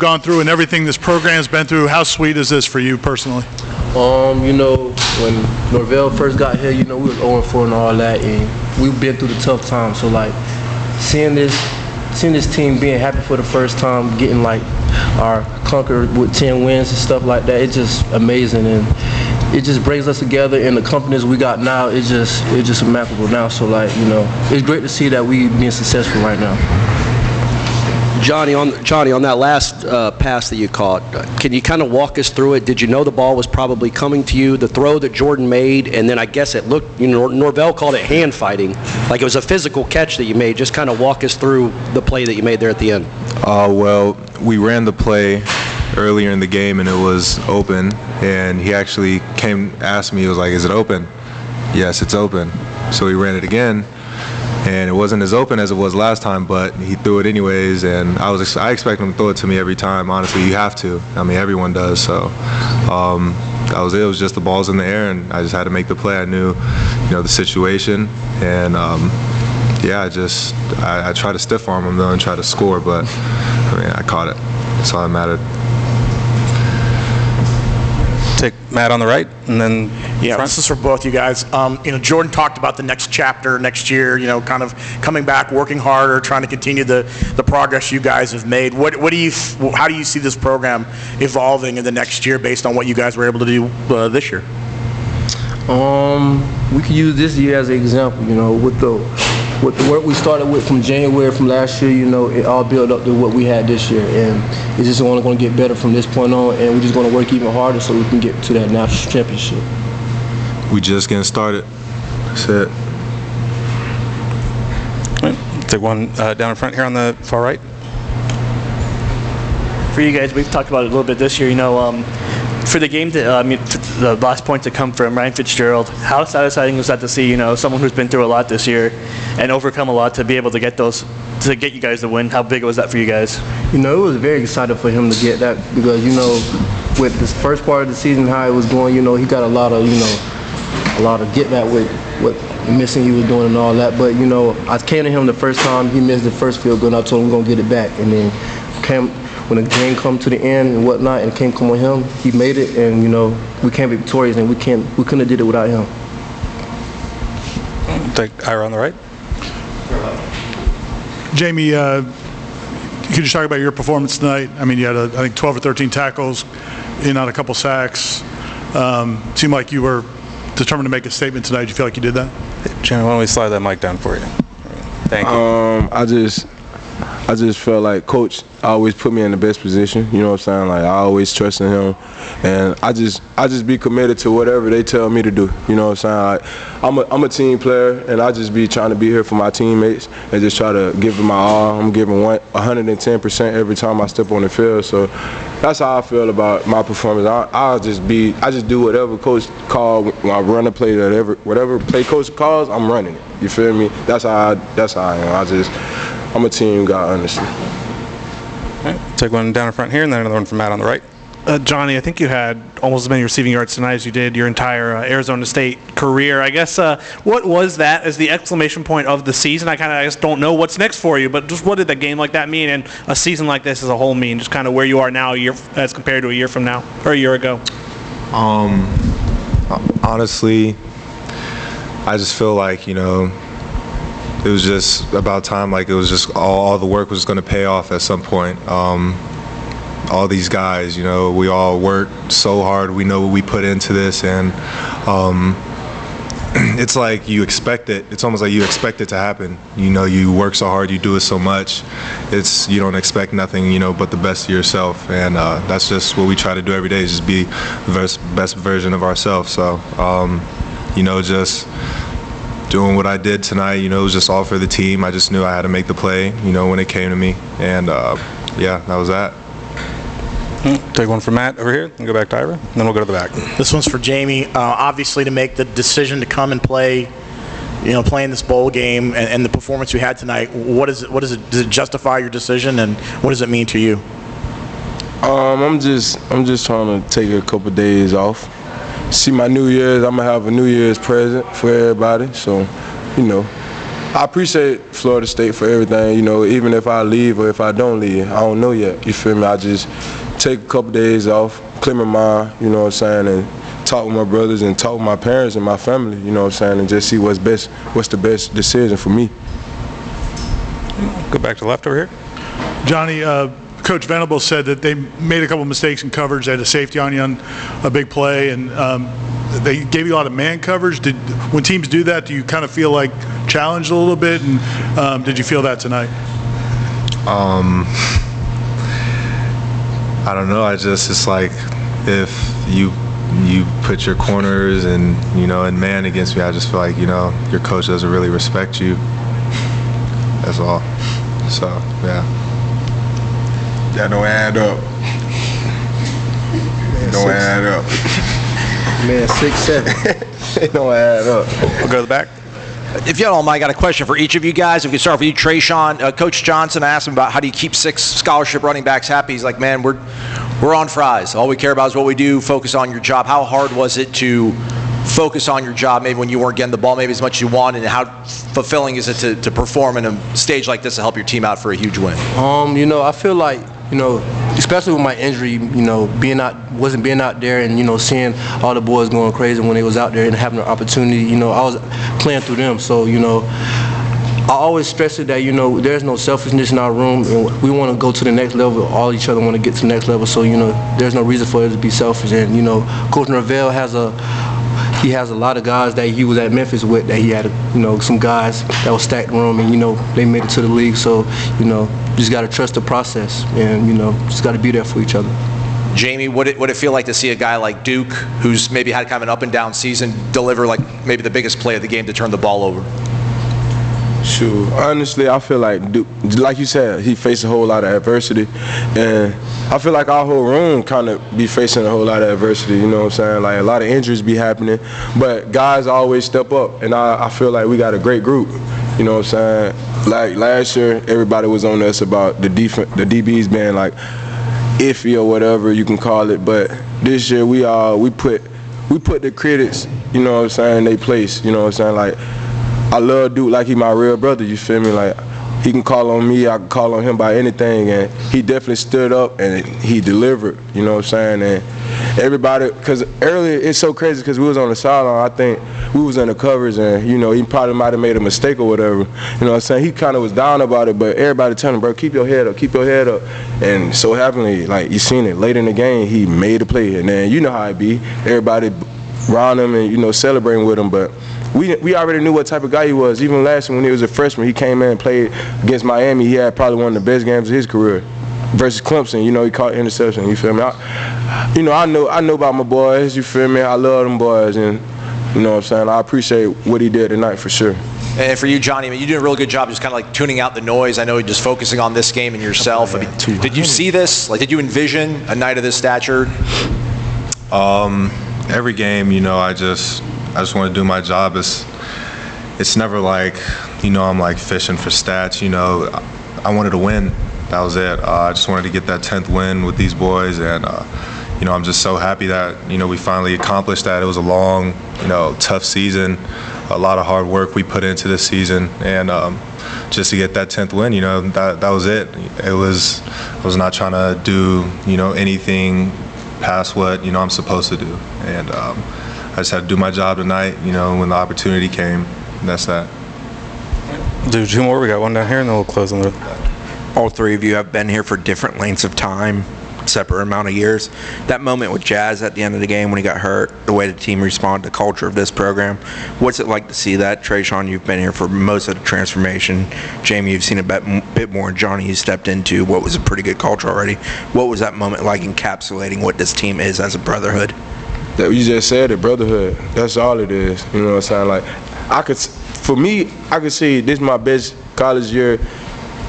gone through and everything this program's been through, how sweet is this for you personally? You know, when Norvell first got here, you know, we was 0-4 and all that, and we've been through the tough times. So like, seeing this team being happy for the first time, getting like our conquer with 10 wins and stuff like that, it's just amazing, and it just brings us together. And the companies we got now, it's just remarkable now. So like, you know, it's great to see that we being successful right now. Johnny, on that last pass that you caught, can you kind of walk us through it? Did you know the ball was probably coming to you? The throw that Jordan made, and then I guess it looked, you know, Norvell called it hand fighting, like it was a physical catch that you made. Just kind of walk us through the play that you made there at the end. Well, we ran the play earlier in the game, and it was open, and he actually asked me, he was like, "Is it open?" "Yes, it's open." So we ran it again, and it wasn't as open as it was last time, but he threw it anyways, and I expect him to throw it to me every time. Honestly, you have to. I mean, everyone does. So that was it. It was just the ball's in the air, and I just had to make the play. I knew, you know, the situation, and yeah, I tried to stiff arm him though and try to score, but I mean, I caught it. That's all that mattered. Take Matt on the right, and then this is for both you guys. You know, Jordan talked about the next chapter next year. You know, kind of coming back, working harder, trying to continue the progress you guys have made. How do you see this program evolving in the next year based on what you guys were able to do this year? We could use this year as an example. You know, with the work we started with from January from last year, you know, it all built up to what we had this year, and it's just only going to get better from this point on, and we're just going to work even harder so we can get to that national championship. We just getting started. That's it. All right. Take one down in front here on the far right. For you guys, we've talked about it a little bit this year. You know, for the game, the last point to come from Ryan Fitzgerald, how satisfying was that to see, you know, someone who's been through a lot this year and overcome a lot to be able to get you guys the win? How big was that for you guys? You know, it was very exciting for him to get that because, you know, with this first part of the season, how it was going, you know, he got a lot of get back with what missing he was doing and all that. But, you know, I came to him the first time he missed the first field goal, and I told him we're going to get it back. And then when the game come to the end and whatnot, and came on him, he made it, and, you know, we came victorious, and we couldn't have did it without him. Take Ira on the right. Jammie, could you talk about your performance tonight? I mean, you had, I think, 12 or 13 tackles, in on a couple sacks. Seemed like you were determined to make a statement tonight. Do you feel like you did that? Jammie, why don't we slide that mic down for you? Thank you. I just felt like Coach always put me in the best position. You know what I'm saying? Like, I always trust in him, and I just be committed to whatever they tell me to do. You know what I'm saying? Like, I'm a team player, and I just be trying to be here for my teammates and just try to give them my all. I'm giving 110% every time I step on the field. So that's how I feel about my performance. I just do whatever Coach calls when I run a play. Whatever play Coach calls, I'm running it. You feel me? That's how I am. I'm a team guy, honestly. All right, take one down in front here, and then another one from Matt on the right. Johnny, I think you had almost as many receiving yards tonight as you did your entire Arizona State career. I guess what was that as the exclamation point of the season? I just don't know what's next for you, but just what did a game like that mean and a season like this as a whole mean? Just kind of where you are now as compared to a year from now or a year ago. Honestly, I just feel like, you know, it was just about time. Like, it was just all the work was going to pay off at some point. All these guys, you know, we all worked so hard. We know what we put into this, and it's like you expect it. It's almost like you expect it to happen. You know, you work so hard, you do it so much. You don't expect nothing, you know, but the best of yourself, and that's just what we try to do every day. Is just be the best version of ourselves. So, you know, just doing what I did tonight, you know, it was just all for the team. I just knew I had to make the play, you know, when it came to me. And, yeah, that was that. Take one from Matt over here and go back to Ira, and then we'll go to the back. This one's for Jammie. Obviously, to make the decision to come and play, you know, playing this bowl game and the performance you had tonight, does it justify your decision, and what does it mean to you? I'm just trying to take a couple days off. See my New Year's. I'm gonna have a New Year's present for everybody. So, you know, I appreciate Florida State for everything, you know, even if I leave or if I don't leave, I don't know yet, you feel me? I just take a couple days off, clear my mind, you know what I'm saying, and talk with my brothers and talk with my parents and my family, you know what I'm saying, and just see what's the best decision for me. Go back to the left over here. Johnny, Coach Venable said that they made a couple mistakes in coverage. They had a safety on you on a big play, and they gave you a lot of man coverage. When teams do that, do you kind of feel like challenged a little bit? And did you feel that tonight? I don't know. It's like if you put your corners and, you know, and man against me, I just feel like, you know, your coach doesn't really respect you. That's all. So, yeah. That don't add up. It don't add up. Man, 6'7". It don't add up. We'll go to the back. If y'all don't mind, I got a question for each of you guys. If we can start with you, Treshaun. Coach Johnson asked him about how do you keep 6 scholarship running backs happy. He's like, man, we're on fries. All we care about is what we do. Focus on your job. How hard was it to focus on your job maybe when you weren't getting the ball maybe as much as you want, and how fulfilling is it to perform in a stage like this to help your team out for a huge win? You know, I feel like, you know, especially with my injury, you know, wasn't being out there and, you know, seeing all the boys going crazy when they was out there and having an opportunity, you know, I was playing through them. So, you know, I always stress it that, you know, there's no selfishness in our room, and we want to go to the next level. All each other want to get to the next level. So, you know, there's no reason for us to be selfish. And, you know, Coach Norvell has a lot of guys that he was at Memphis with, that he had, you know, some guys that was stacked room, and, you know, they made it to the league. So, you know, just got to trust the process, and, you know, just got to be there for each other. Jammie, what it feel like to see a guy like Duke, who's maybe had kind of an up and down season, deliver like maybe the biggest play of the game to turn the ball over? Sure. Honestly, I feel like Duke, like you said, he faced a whole lot of adversity, and I feel like our whole room kind of be facing a whole lot of adversity, you know what I'm saying? Like, a lot of injuries be happening, but guys always step up, and I feel like we got a great group, you know what I'm saying? Like, last year, everybody was on us about the DBs being, like, iffy or whatever you can call it, but this year we put the critics, you know what I'm saying, in their place, you know what I'm saying? Like, I love Duke like he my real brother, you feel me? Like, he can call on me, I can call on him by anything, and he definitely stood up and he delivered, you know what I'm saying? And everybody, because earlier, it's so crazy because we was on the sideline, I think we was in the covers, and, you know, he probably might have made a mistake or whatever, you know what I'm saying? He kind of was down about it, but everybody telling him, bro, keep your head up, and so happenly, like, you seen it, late in the game, he made a play, and then you know how it be, everybody around him and, you know, celebrating with him, but we already knew what type of guy he was. Even last year when he was a freshman, he came in and played against Miami. He had probably one of the best games of his career versus Clemson. You know, he caught interception. You feel me? I know about my boys. You feel me? I love them boys, and you know what I'm saying. I appreciate what he did tonight for sure. And for you, Johnny, I mean, you did a really good job just kind of like tuning out the noise. I know just focusing on this game and yourself. I mean, did you see this? Like, did you envision a night of this stature? Every game, you know, I just want to do my job. It's never like, you know, I'm like fishing for stats. You know, I wanted to win. That was it. I just wanted to get that 10th win with these boys, and you know, I'm just so happy that, you know, we finally accomplished that. It was a long, you know, tough season, a lot of hard work we put into this season, and just to get that 10th win, you know, that was it. I was not trying to do, you know, anything past what, you know, I'm supposed to do, and I just had to do my job tonight, you know, when the opportunity came, and that's that. Do 2 more. We got one down here, and then we'll close on the. All 3 of you have been here for different lengths of time, separate amount of years. That moment with Jazz at the end of the game when he got hurt, the way the team responded to the culture of this program, what's it like to see that? Treshaun, you've been here for most of the transformation. Jammie, you've seen a bit more. Johnny, you stepped into what was a pretty good culture already. What was that moment like encapsulating what this team is as a brotherhood? That you just said it, brotherhood. That's all it is. You know what I'm saying? Like, I could see this is my best college year.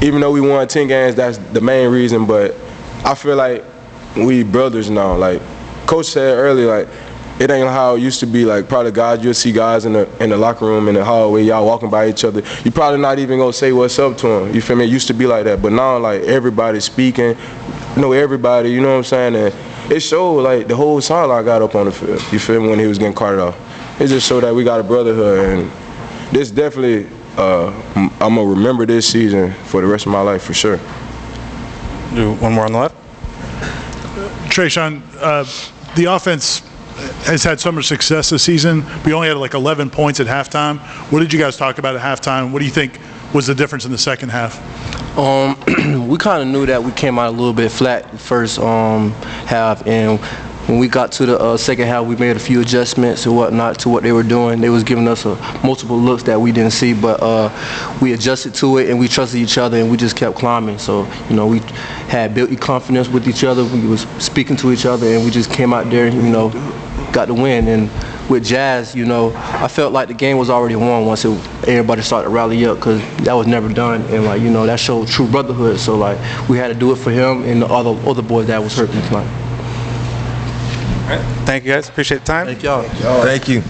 Even though we won 10 games, that's the main reason. But I feel like we brothers now. Like Coach said earlier, like, it ain't how it used to be. Like, probably guys, you'll see guys in the locker room, in the hallway, y'all walking by each other. You probably not even gonna say what's up to them. You feel me? It used to be like that, but now, like, everybody's speaking. You know everybody. You know what I'm saying? And it showed, like, the whole sideline got up on the field. You feel me? When he was getting carted off, it just showed that we got a brotherhood, and this definitely I'm gonna remember this season for the rest of my life for sure. Do one more on the left. Treshaun, the offense has had so much success this season. We only had like 11 points at halftime. What did you guys talk about at halftime? What do you think was the difference in the second half? We kind of knew that we came out a little bit flat the first half, and when we got to the second half, we made a few adjustments and whatnot to what they were doing. They was giving us multiple looks that we didn't see, but we adjusted to it and we trusted each other and we just kept climbing. So, you know, we had built confidence with each other. We was speaking to each other and we just came out there and, you know, got the win. And with Jazz, you know, I felt like the game was already won once everybody started to rally up, because that was never done. And, like, you know, that showed true brotherhood. So, like, we had to do it for him and the other boys that was hurting tonight. All right. Thank you, guys. Appreciate the time. Thank y'all. Thank you.